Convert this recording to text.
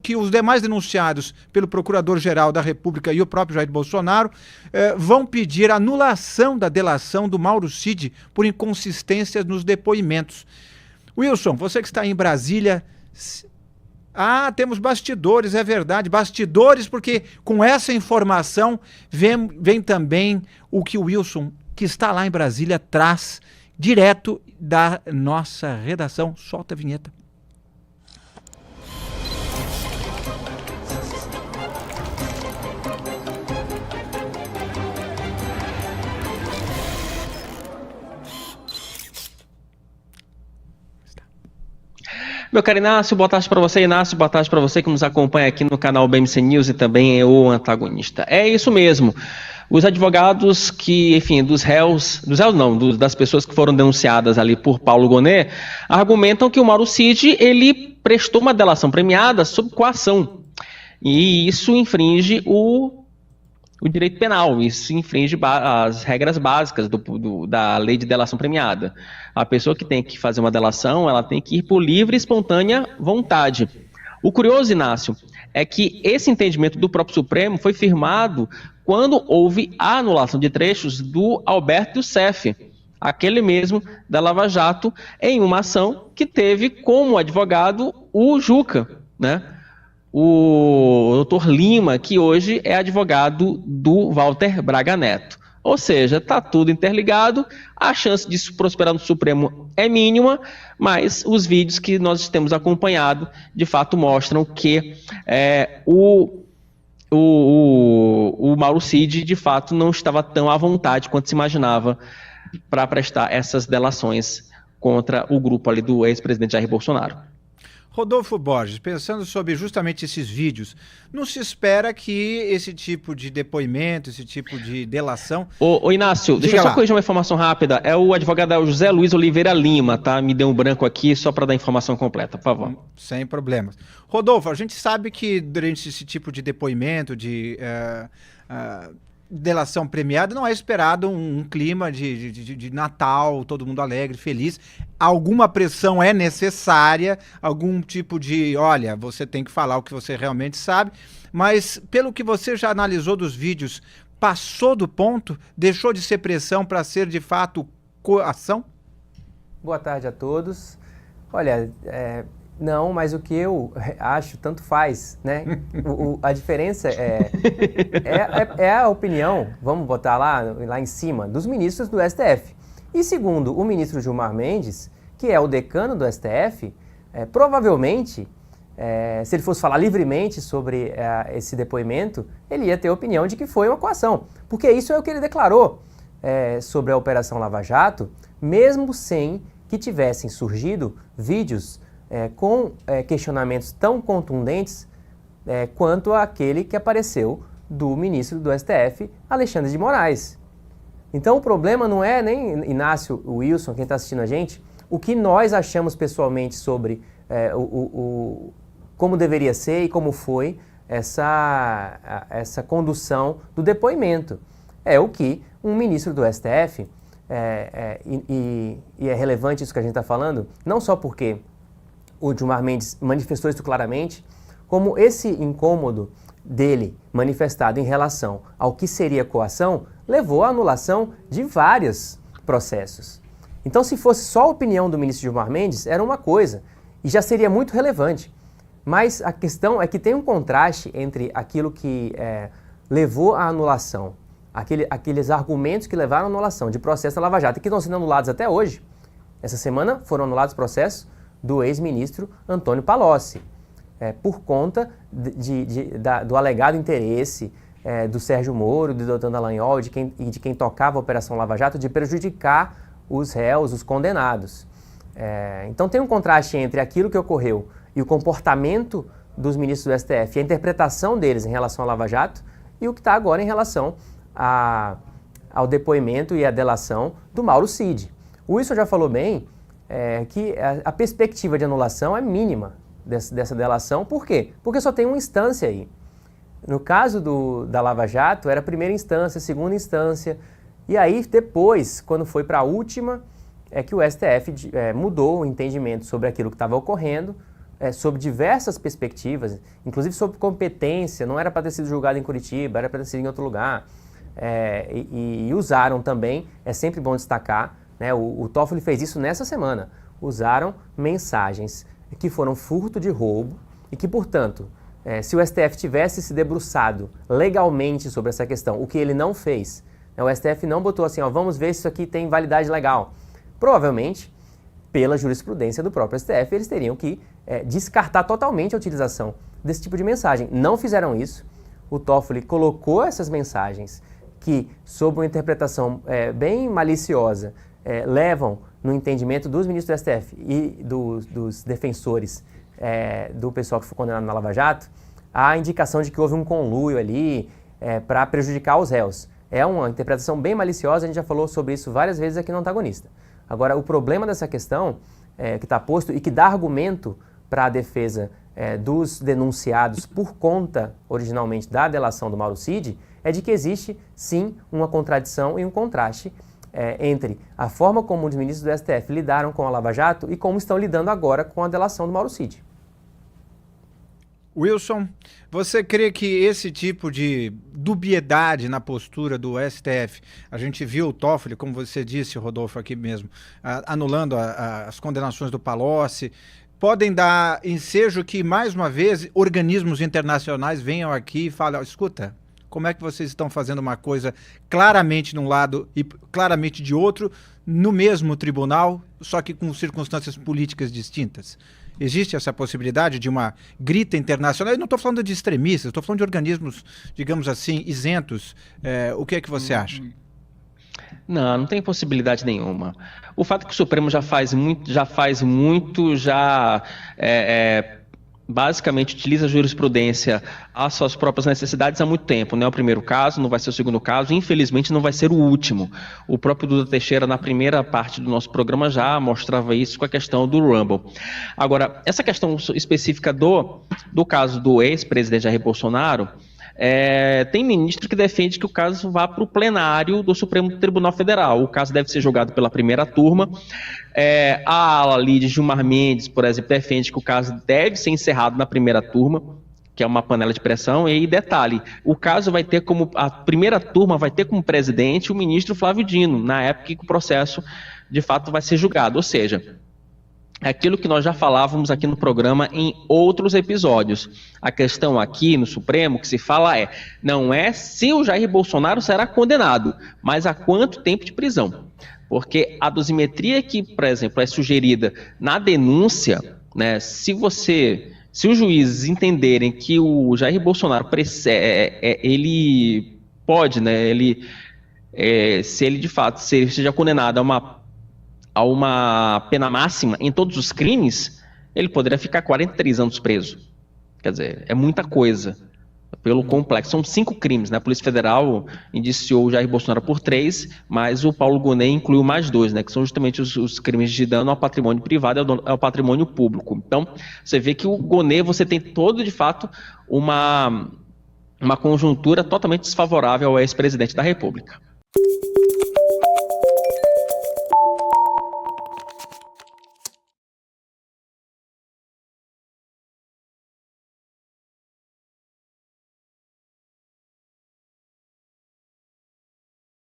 que os demais denunciados pelo Procurador-Geral da República e o próprio Jair Bolsonaro vão pedir anulação da delação do Mauro Cid por inconsistências nos depoimentos. Wilson, você que está em Brasília... temos bastidores, é verdade, bastidores, porque com essa informação vem também o que o Wilson, que está lá em Brasília, traz direto da nossa redação. Solta a vinheta. Meu caro Inácio, boa tarde para você, Inácio, boa tarde para você que nos acompanha aqui no canal BMC News e também é o Antagonista. É isso mesmo, os advogados que, enfim, das pessoas que foram denunciadas ali por Paulo Gonet, argumentam que o Mauro Cid, ele prestou uma delação premiada sob coação, e isso infringe o direito penal, isso infringe as regras básicas da lei de delação premiada. A pessoa que tem que fazer uma delação, ela tem que ir por livre e espontânea vontade. O curioso, Inácio, é que esse entendimento do próprio Supremo foi firmado quando houve a anulação de trechos do Alberto Youssef, aquele mesmo da Lava Jato, em uma ação que teve como advogado o Juca, né? O Dr. Lima, que hoje é advogado do Walter Braga Neto. Ou seja, está tudo interligado, a chance disso prosperar no Supremo é mínima, mas os vídeos que nós temos acompanhado, de fato, mostram que o Mauro Cid, de fato, não estava tão à vontade quanto se imaginava para prestar essas delações contra o grupo ali do ex-presidente Jair Bolsonaro. Rodolfo Borges, pensando sobre justamente esses vídeos, não se espera que esse tipo de depoimento, esse tipo de delação... Ô Inácio, deixa eu só corrigir uma informação rápida. É o advogado José Luiz Oliveira Lima, tá? Me deu um branco aqui só para dar a informação completa, por favor. Sem problemas. Rodolfo, a gente sabe que durante esse tipo de depoimento, de delação premiada, não é esperado um clima de Natal, todo mundo alegre, feliz. Alguma pressão é necessária, algum tipo de, olha, você tem que falar o que você realmente sabe, mas pelo que você já analisou dos vídeos, passou do ponto? Deixou de ser pressão para ser de fato coação? Boa tarde a todos. Olha, não, mas o que eu acho, tanto faz, né? A diferença é a opinião, vamos botar lá em cima, dos ministros do STF. E segundo o ministro Gilmar Mendes, que é o decano do STF, provavelmente, se ele fosse falar livremente sobre esse depoimento, ele ia ter a opinião de que foi uma coação. Porque isso é o que ele declarou sobre a Operação Lava Jato, mesmo sem que tivessem surgido vídeos com questionamentos tão contundentes quanto aquele que apareceu do ministro do STF, Alexandre de Moraes. Então o problema não é nem Inácio, o Wilson, quem está assistindo a gente, o que nós achamos pessoalmente sobre como deveria ser e como foi essa condução do depoimento. É o que um ministro do STF, e é relevante isso que a gente está falando, não só porque o Gilmar Mendes manifestou isso claramente, como esse incômodo dele manifestado em relação ao que seria coação, levou à anulação de vários processos. Então, se fosse só a opinião do ministro Gilmar Mendes, era uma coisa, e já seria muito relevante. Mas a questão é que tem um contraste entre aquilo que levou à anulação, aqueles argumentos que levaram à anulação de processo da Lava Jato, e que estão sendo anulados até hoje. Essa semana foram anulados processos do ex-ministro Antônio Palocci, por conta do alegado interesse do Sérgio Moro, do Deltan Dallagnol e de quem tocava a Operação Lava Jato de prejudicar os réus, os condenados. Então tem um contraste entre aquilo que ocorreu e o comportamento dos ministros do STF e a interpretação deles em relação à Lava Jato e o que está agora em relação ao depoimento e à delação do Mauro Cid. O Wilson já falou bem que a perspectiva de anulação é mínima dessa delação. Por quê? Porque só tem uma instância aí. No caso da Lava Jato, era primeira instância, segunda instância, e aí depois, quando foi para a última, é que o STF mudou o entendimento sobre aquilo que estava ocorrendo, sob diversas perspectivas, inclusive sobre competência, não era para ter sido julgado em Curitiba, era para ter sido em outro lugar, e usaram também, é sempre bom destacar, né, o Toffoli fez isso nessa semana, usaram mensagens que foram furto de roubo e que, portanto, se o STF tivesse se debruçado legalmente sobre essa questão, o que ele não fez, né, o STF não botou assim, ó, vamos ver se isso aqui tem validade legal. Provavelmente, pela jurisprudência do próprio STF, eles teriam que descartar totalmente a utilização desse tipo de mensagem. Não fizeram isso. O Toffoli colocou essas mensagens que, sob uma interpretação bem maliciosa, levam, no entendimento dos ministros do STF e dos defensores do pessoal que foi condenado na Lava Jato, a indicação de que houve um conluio ali para prejudicar os réus. É uma interpretação bem maliciosa, a gente já falou sobre isso várias vezes aqui no Antagonista. Agora, o problema dessa questão que está posto e que dá argumento para a defesa dos denunciados por conta, originalmente, da delação do Mauro Cid, é de que existe, sim, uma contradição e um contraste entre a forma como os ministros do STF lidaram com a Lava Jato e como estão lidando agora com a delação do Mauro Cid. Wilson, você crê que esse tipo de dubiedade na postura do STF, a gente viu o Toffoli, como você disse, Rodolfo, aqui mesmo, anulando as condenações do Palocci, podem dar ensejo que, mais uma vez, organismos internacionais venham aqui e falem, escuta, como é que vocês estão fazendo uma coisa claramente de um lado e claramente de outro, no mesmo tribunal, só que com circunstâncias políticas distintas? Existe essa possibilidade de uma grita internacional? Eu não estou falando de extremistas, estou falando de organismos, digamos assim, isentos. O que é que você acha? Não tem possibilidade nenhuma. O fato é que o Supremo basicamente utiliza a jurisprudência às suas próprias necessidades há muito tempo. Não é o primeiro caso, não vai ser o segundo caso, infelizmente não vai ser o último. O próprio Duda Teixeira, na primeira parte do nosso programa, já mostrava isso com a questão do Rumble. Agora, essa questão específica do caso do ex-presidente Jair Bolsonaro, tem ministro que defende que o caso vá para o plenário do Supremo Tribunal Federal. O caso deve ser julgado pela primeira turma. A ala ali de Gilmar Mendes, por exemplo, defende que o caso deve ser encerrado na primeira turma, que é uma panela de pressão. E aí, detalhe, o caso vai ter como, a primeira turma vai ter como presidente o ministro Flávio Dino, na época que o processo de fato vai ser julgado. Ou seja, aquilo que nós já falávamos aqui no programa em outros episódios. A questão aqui no Supremo que se fala não é se o Jair Bolsonaro será condenado, mas a quanto tempo de prisão. Porque a dosimetria que, por exemplo, é sugerida na denúncia, né, se os juízes entenderem que o Jair Bolsonaro ele pode, né, se ele de fato seja condenado a uma pena máxima em todos os crimes, ele poderia ficar 43 anos preso. Quer dizer, é muita coisa pelo complexo. São 5 crimes, né? A Polícia Federal indiciou o Jair Bolsonaro por 3, mas o Paulo Gonet incluiu mais 2, né? Que são justamente os crimes de dano ao patrimônio privado e ao patrimônio público. Então, você vê que o Gonet, você tem todo, de fato, uma conjuntura totalmente desfavorável ao ex-presidente da República.